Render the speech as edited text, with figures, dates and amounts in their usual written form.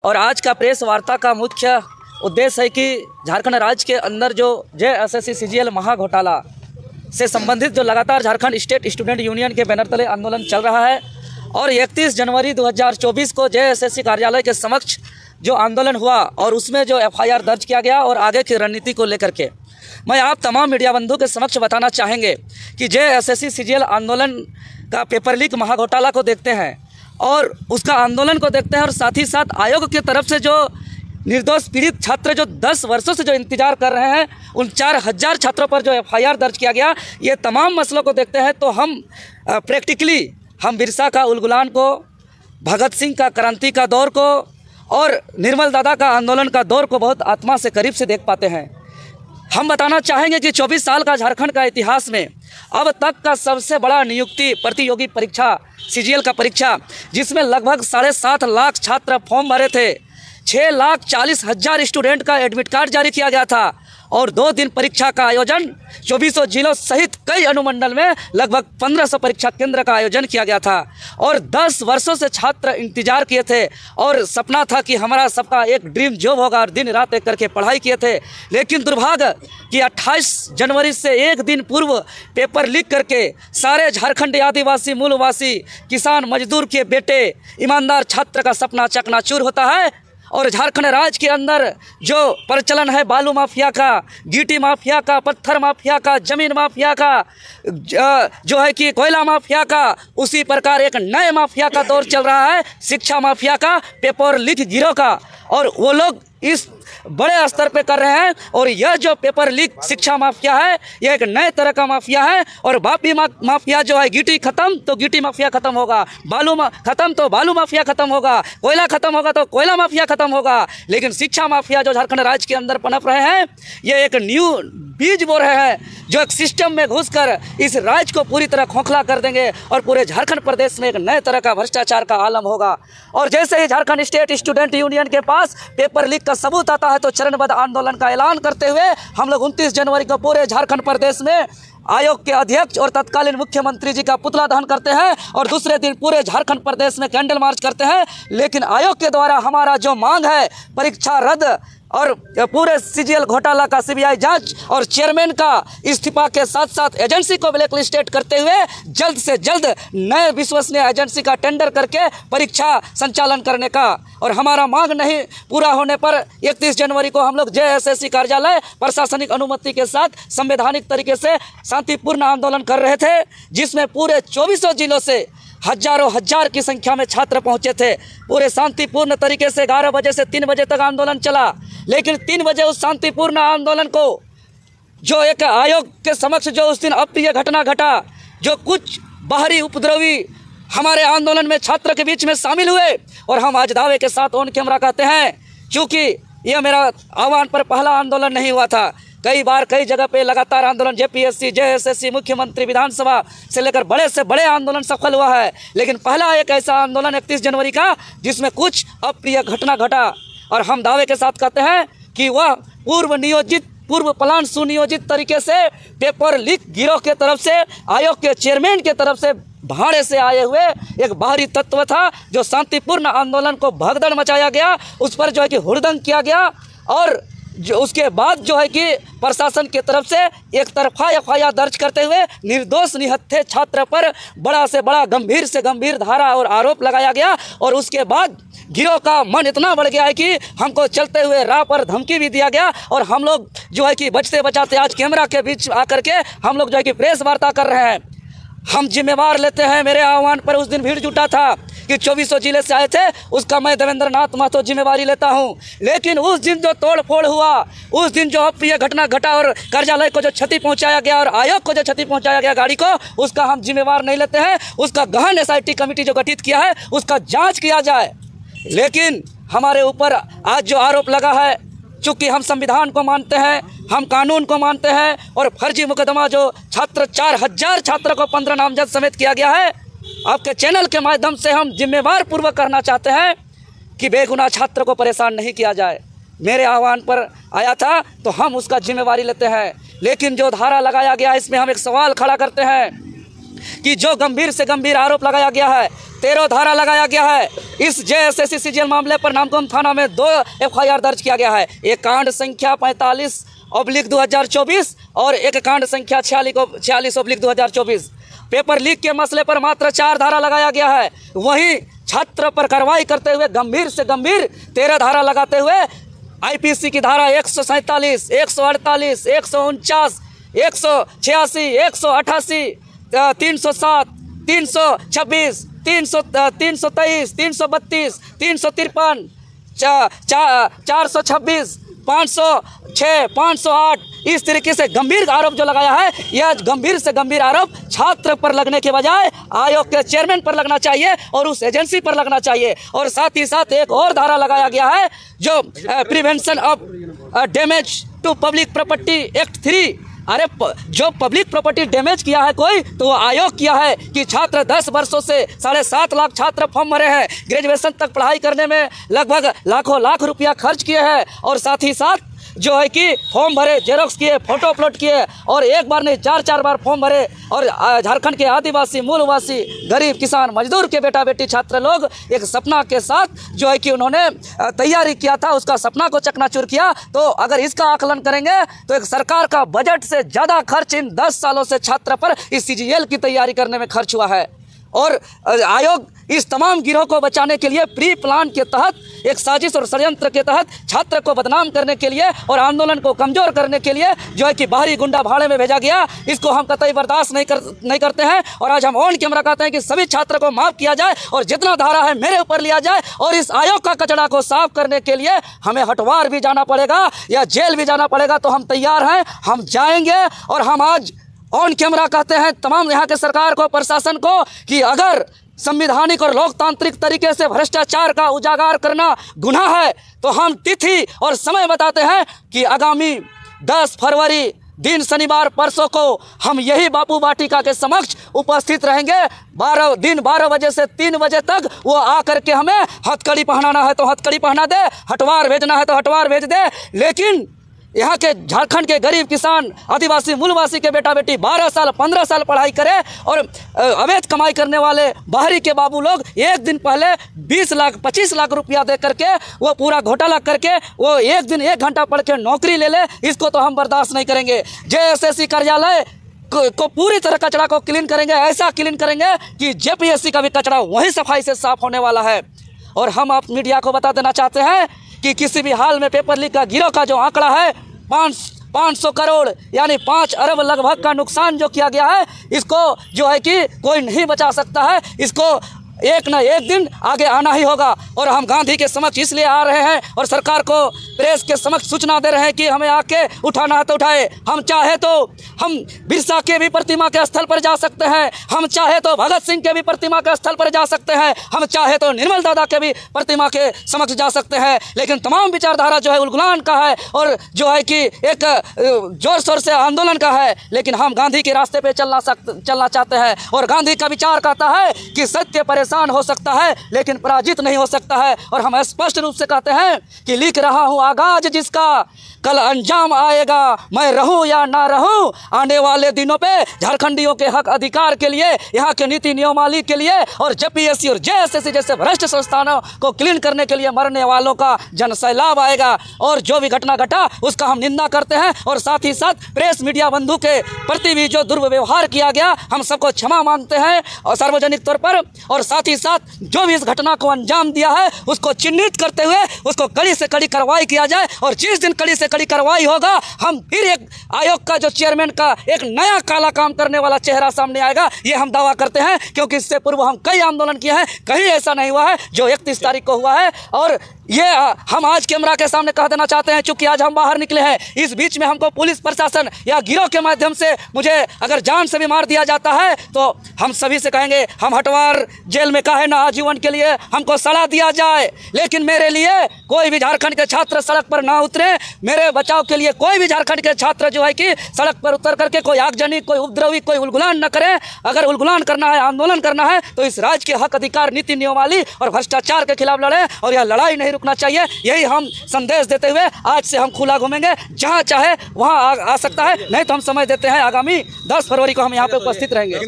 और आज का प्रेस वार्ता का मुख्य उद्देश्य है कि झारखंड राज्य के अंदर जो JSSC CGL महाघोटाला से संबंधित जो लगातार झारखंड स्टेट स्टूडेंट यूनियन के बैनर तले आंदोलन चल रहा है और 31 जनवरी 2024 को JSSC कार्यालय के समक्ष जो आंदोलन हुआ और उसमें जो FIR दर्ज किया गया और आगे की रणनीति को लेकर के मैं आप तमाम मीडिया बंधु के समक्ष बताना चाहेंगे कि JSSC CGL आंदोलन का पेपर लीक महाघोटाला को देखते हैं और उसका आंदोलन को देखते हैं और साथ ही साथ आयोग की तरफ से जो निर्दोष पीड़ित छात्र जो 10 वर्षों से जो इंतजार कर रहे हैं उन 4000 छात्रों पर जो FIR दर्ज किया गया, ये तमाम मसलों को देखते हैं तो हम प्रैक्टिकली हम बिरसा का उलगुलान को, भगत सिंह का क्रांति का दौर को और निर्मल दादा का आंदोलन का दौर को बहुत आत्मा से करीब से देख पाते हैं। हम बताना चाहेंगे कि 24 साल का झारखंड का इतिहास में अब तक का सबसे बड़ा नियुक्ति प्रतियोगी परीक्षा CGL का परीक्षा, जिसमें लगभग 7.5 लाख छात्र फॉर्म भरे थे, 6,40,000 स्टूडेंट का एडमिट कार्ड जारी किया गया था और 2 दिन परीक्षा का आयोजन 24 जिलों सहित कई अनुमंडल में लगभग 1500 परीक्षा केंद्र का आयोजन किया गया था और 10 वर्षों से छात्र इंतजार किए थे और सपना था कि हमारा सबका एक ड्रीम जॉब होगा और दिन रात एक करके पढ़ाई किए थे। लेकिन दुर्भाग्य कि 28 जनवरी से एक दिन पूर्व पेपर लीक करके सारे झारखंड आदिवासी मूलवासी किसान मजदूर के बेटे ईमानदार छात्र का सपना चकनाचूर होता है और झारखंड राज्य के अंदर जो प्रचलन है बालू माफिया का, गिट्टी माफिया का, पत्थर माफिया का, जमीन माफिया का, जो है कि कोयला माफिया का, उसी प्रकार एक नए माफिया का दौर चल रहा है, शिक्षा माफिया का, पेपर लीक गिरोह का। और वो लोग इस बड़े स्तर पे कर रहे हैं और यह जो पेपर लीक शिक्षा माफिया है यह एक नए तरह का माफिया है। और बापी माफिया जो है, गिट्टी खत्म तो गिट्टी माफिया खत्म होगा, बालू खत्म तो बालू माफिया खत्म होगा, कोयला खत्म होगा तो कोयला माफिया खत्म होगा। लेकिन शिक्षा माफिया जो झारखंड राज्य के अंदर पनप रहे हैं, ये एक न्यू बीज बो रहे हैं जो एक सिस्टम में घुसकर इस राज्य को पूरी तरह खोखला कर देंगे और पूरे झारखंड प्रदेश में एक नए तरह का भ्रष्टाचार का आलम होगा। और जैसे ही झारखंड स्टेट स्टूडेंट यूनियन के पास पेपर लीक का सबूत आता है तो चरणबद्ध आंदोलन का ऐलान करते हुए हम लोग 29 जनवरी को पूरे झारखंड प्रदेश में आयोग के अध्यक्ष और तत्कालीन मुख्यमंत्री जी का पुतला दहन करते हैं और दूसरे दिन पूरे झारखंड प्रदेश में कैंडल मार्च करते हैं। लेकिन आयोग के द्वारा हमारा जो मांग है परीक्षा रद्द और पूरे CGL घोटाला का CBI जांच और चेयरमैन का इस्तीफा के साथ साथ एजेंसी को ब्लैकलिस्टेड करते हुए जल्द से जल्द नए विश्वसनीय एजेंसी का टेंडर करके परीक्षा संचालन करने का। और हमारा मांग नहीं पूरा होने पर 31 जनवरी को हम लोग JSSC कार्यालय प्रशासनिक अनुमति के साथ संवैधानिक तरीके से शांतिपूर्ण आंदोलन कर रहे थे, जिसमें पूरे 24 जिलों से हजारों हजार की संख्या में छात्र पहुंचे थे। पूरे शांतिपूर्ण तरीके से 11 बजे से 3 बजे तक आंदोलन चला। लेकिन 3 बजे उस शांतिपूर्ण आंदोलन को जो एक आयोग के समक्ष जो उस दिन अप्रिय घटना घटा, जो कुछ बाहरी उपद्रवी हमारे आंदोलन में छात्र के बीच में शामिल हुए और हम आज दावे के साथ ऑन कैमरा कहते हैं, क्योंकि यह मेरा आह्वान पर पहला आंदोलन नहीं हुआ था। कई बार कई जगह पे लगातार आंदोलन JPSC, JSSC, मुख्यमंत्री, विधानसभा से लेकर बड़े से बड़े आंदोलन सफल हुआ है, लेकिन पहला एक ऐसा आंदोलन 31 जनवरी का जिसमें कुछ अप्रिय घटना घटा। और हम दावे के साथ कहते हैं कि वह पूर्व प्लान सुनियोजित तरीके से पेपर लीक गिरोह के तरफ से, आयोग के चेयरमैन के तरफ से भाड़े से आए हुए एक बाहरी तत्व था, जो शांतिपूर्ण आंदोलन को भगदड़ मचाया गया, उस पर जो है कि हुड़दंग किया गया और जो उसके बाद जो है कि प्रशासन की तरफ से एक तरफा FIR दर्ज करते हुए निर्दोष निहत्थे छात्र पर बड़ा से बड़ा गंभीर से गंभीर धारा और आरोप लगाया गया। और उसके बाद गिरोह का मन इतना बढ़ गया है कि हमको चलते हुए राह पर धमकी भी दिया गया और हम लोग जो है कि बचते बचाते आज कैमरा के बीच आकर के हम लोग जो है कि प्रेस वार्ता कर रहे हैं। हम जिम्मेवार लेते हैं, मेरे आह्वान पर उस दिन भीड़ जुटा था कि 24 जिले से आए थे, उसका मैं देवेंद्र नाथ महतो जिम्मेवारी लेता हूं। लेकिन उस दिन जो तोड़ फोड़ हुआ, उस दिन जो अप्रिय घटना घटा और कार्यालय को जो क्षति पहुंचाया गया और आयोग को जो क्षति पहुंचाया गया गाड़ी को, उसका हम जिम्मेवार नहीं लेते हैं। उसका गहन SIT कमेटी जो गठित किया है उसका जाँच किया जाए। लेकिन हमारे ऊपर आज जो आरोप लगा है, चूँकि हम संविधान को मानते हैं, हम कानून को मानते हैं और फर्जी मुकदमा जो 4000 छात्र को 15 नामजद समेत किया गया है, आपके चैनल के माध्यम से हम जिम्मेवार पूर्वक करना चाहते हैं कि बेगुनाह छात्र को परेशान नहीं किया जाए। मेरे आह्वान पर आया था तो हम उसका जिम्मेवारी लेते हैं। लेकिन जो धारा लगाया गया इसमें हम एक सवाल खड़ा करते हैं कि जो गंभीर से गंभीर आरोप लगाया गया है, 13 धारा लगाया गया है। इस जेएसएससी सीजीएल मामले पर नामकुम थाना में 2 एफआईआर दर्ज किया गया है। एक कांड संख्या 45/2024 और एक कांड संख्या 46/2024। पेपर लीक के मसले पर मात्र 4 धारा लगाया गया है। वहीं छात्र पर कार्रवाई करते हुए गंभीर से गंभीर 13 धारा लगाते हुए आईपीसी की धारा 147, 148, 149, 186, 188, 307, 326, 323, 332, 353, 426, 506, 508 इस तरीके से गंभीर आरोप जो लगाया है, यह गंभीर से गंभीर आरोप छात्र पर लगने के बजाय आयोग के चेयरमैन पर लगना चाहिए और उस एजेंसी पर लगना चाहिए। और साथ ही साथ एक और धारा लगाया गया है जो prevention of damage to public property act 3। अरे जो पब्लिक प्रॉपर्टी डैमेज किया है कोई, तो वो आयोग किया है कि छात्र 10 वर्षों से 7.5 लाख छात्र फॉर्म भरे हैं, ग्रेजुएशन तक पढ़ाई करने में लगभग लाखों लाख रुपया खर्च किए हैं, और साथ ही साथ जो है कि फॉर्म भरे, जेरोक्स किए, फोटो अपलोड किए, और एक बार नहीं 4-4 बार फॉर्म भरे। और झारखंड के आदिवासी, मूलवासी, गरीब, किसान, मजदूर के बेटा बेटी छात्र लोग एक सपना के साथ जो है कि उन्होंने तैयारी किया था, उसका सपना को चकनाचूर किया। तो अगर इसका आकलन करेंगे तो एक सरकार का बजट से ज़्यादा खर्च इन 10 सालों से छात्र पर इस सीजीएल की तैयारी करने में खर्च हुआ है। और आयोग इस तमाम गिरोह को बचाने के लिए प्री प्लान के तहत, एक साजिश और षड्यंत्र के तहत छात्र को बदनाम करने के लिए और आंदोलन को कमज़ोर करने के लिए जो है कि बाहरी गुंडा भाड़े में भेजा गया, इसको हम कतई बर्दाश्त नहीं करते हैं। और आज हम ऑन कैमरा कहते हैं कि सभी छात्र को माफ़ किया जाए और जितना धारा है मेरे ऊपर लिया जाए, और इस आयोग का कचरा को साफ करने के लिए हमें हटवार भी जाना पड़ेगा या जेल भी जाना पड़ेगा तो हम तैयार हैं, हम जाएंगे। और हम आज ऑन कैमरा कहते हैं तमाम यहाँ के सरकार को, प्रशासन को, कि अगर संवैधानिक और लोकतांत्रिक तरीके से भ्रष्टाचार का उजागर करना गुनाह है तो हम तिथि और समय बताते हैं कि आगामी 10 फरवरी दिन शनिवार परसों को हम यही बापू वाटिका के समक्ष उपस्थित रहेंगे। 12 बजे से 3 बजे तक वो आकर के हमें हथकड़ी पहनाना है तो हथकड़ी पहना दे, हटवार भेजना है तो हटवार भेज दे। लेकिन यहाँ के झारखंड के गरीब किसान, आदिवासी, मूलवासी के बेटा बेटी 12 साल 15 साल पढ़ाई करे और अवैध कमाई करने वाले बाहरी के बाबू लोग एक दिन पहले 20 लाख 25 लाख रुपया दे करके वो पूरा घोटाला करके वो एक दिन 1 घंटा पढ़ के नौकरी ले ले, इसको तो हम बर्दाश्त नहीं करेंगे। जेएसएससी कार्यालय को पूरी तरह कचरा को क्लीन करेंगे, ऐसा क्लीन करेंगे कि जेपीएससी का भी कचरा वहीं सफाई से साफ होने वाला है। और हम आप मीडिया को बता देना चाहते हैं कि किसी भी हाल में पेपर लीक का गिरोह का जो आंकड़ा है 500 करोड़ यानी 5 अरब लगभग का नुकसान जो किया गया है, इसको जो है कि कोई नहीं बचा सकता है। इसको एक न एक दिन आगे आना ही होगा। और हम गांधी के समक्ष इसलिए आ रहे हैं और सरकार को, प्रेस के समक्ष सूचना दे रहे हैं कि हमें आके उठाना है तो उठाए। हम चाहे तो हम बिरसा के भी प्रतिमा के स्थल पर जा सकते हैं, हम चाहे तो भगत सिंह के भी प्रतिमा के स्थल पर जा सकते हैं, हम चाहे तो निर्मल दादा के भी प्रतिमा के समक्ष जा सकते हैं। लेकिन तमाम विचारधारा जो है उलगुलान का है और जो है कि एक जोर शोर से आंदोलन का है। लेकिन हम गांधी के रास्ते पे चलना चाहते हैं। और गांधी का विचार कहता है कि सत्य परेशान हो सकता है लेकिन पराजित नहीं हो सकता है। और हम स्पष्ट रूप से कहते हैं कि लिख रहा हूँ आगाज जिसका, कल अंजाम आएगा, मैं रहूं या ना रहूं। आने वाले दिनों पे झारखंडियों के हक अधिकार के लिए, यहाँ के नीति नियमावली के लिए और जेपीएससी और जेएसएससी जैसे भ्रष्ट संस्थानों को क्लीन करने के लिए मरने वालों का जनसैलाब आएगा। और जो भी घटना घटा उसका हम निंदा करते हैं। और साथ ही साथ प्रेस मीडिया बंधु के प्रति भी जो दुर्व्यवहार किया गया, हम सबको क्षमा मांगते हैं और सार्वजनिक तौर पर। और साथ ही साथ जो भी इस घटना को अंजाम दिया है उसको चिन्हित करते हुए उसको कड़ी से कड़ी कार्रवाई किया जाए। और जिस दिन कड़ी से कड़ी कार्रवाई होगा, हम फिर एक आयोग का जो चेयरमैन का एक नया काला काम करने वाला चेहरा सामने आएगा, ये हम दावा करते हैं। क्योंकि इससे पूर्व हम कई आंदोलन किए हैं, कहीं ऐसा नहीं हुआ है जो 31 तारीख को हुआ है। और ये हम आज कैमरा के सामने कह देना चाहते हैं, चूंकि आज हम बाहर निकले हैं, इस बीच में हमको पुलिस प्रशासन या गिरोह के माध्यम से मुझे अगर जान से भी मार दिया जाता है तो हम सभी से कहेंगे हम हटवार जेल में काहे ना आजीवन के लिए हमको सड़ा दिया जाए। लेकिन मेरे लिए कोई भी झारखंड के छात्र सड़क पर ना उतरे। मेरे बचाव के लिए कोई भी झारखंड के छात्र जो है कि सड़क पर उतर करके कोई आगजनी, कोई उपद्रवी, कोई उलगुलान न करे। अगर उलगुलान करना है, आंदोलन करना है तो इस राज्य के हक अधिकार, नीति नियमावली और भ्रष्टाचार के खिलाफ लड़े। और यह लड़ाई नहीं रुकना चाहिए। यही हम संदेश देते हुए आज से हम खुला घूमेंगे, जहां चाहे वहां आ सकता है। नहीं तो हम समय देते हैं आगामी 10 फरवरी को हम यहाँ पे उपस्थित रहेंगे।